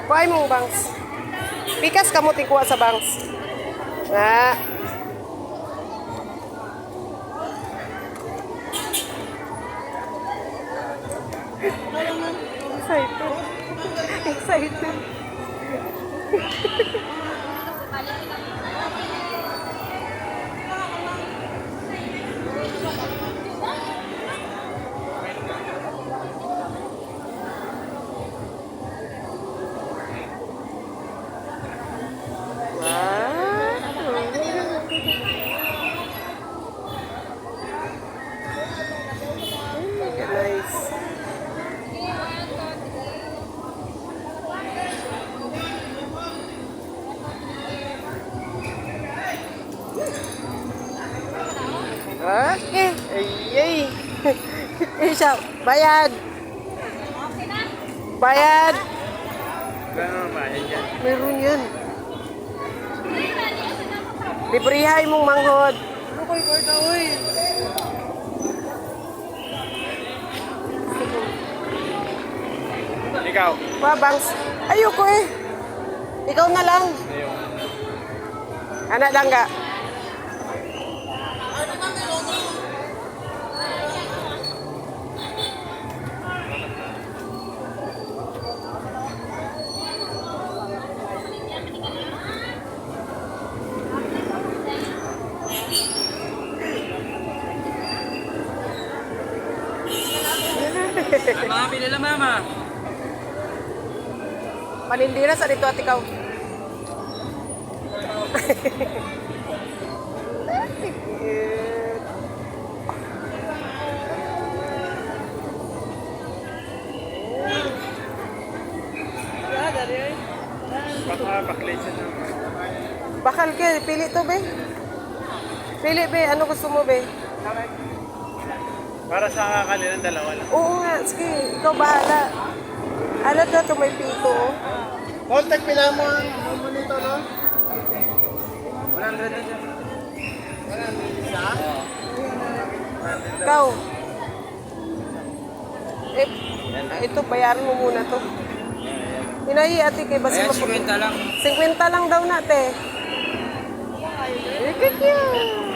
Kuhay mong bangs. Pikas ka mo tingkuha sa bangs. Ah. Excited. Excited. Nice. Okay. Ayay. Isa, bayad. Bayad. Gano'n bayad yan? Meron yan. Librihay mong manghod. Ano ko'y kwarta, uy? Ikaw? Babangs. Ayoko eh. Ikaw na lang. Ayaw. Anak lang ka. Mama, pinila mama. Panindira sa dito at ikaw. Baka baklay siya na. Bakal ka, pili to be. Pili be, ano gusto mo be? Para sa kanilang dalawa lang. Oo nga, sige, ikaw bahala. Ano to, to may pito oh. Contact pila mo ang nito, no? 100 na siya. 100 isa? Oo. Ikaw. Eh, ito, bayaran mo muna to. Hinahi ate kay basi Ayan, mapag- 50 lang. 50 lang daw nate. Eh, kaya.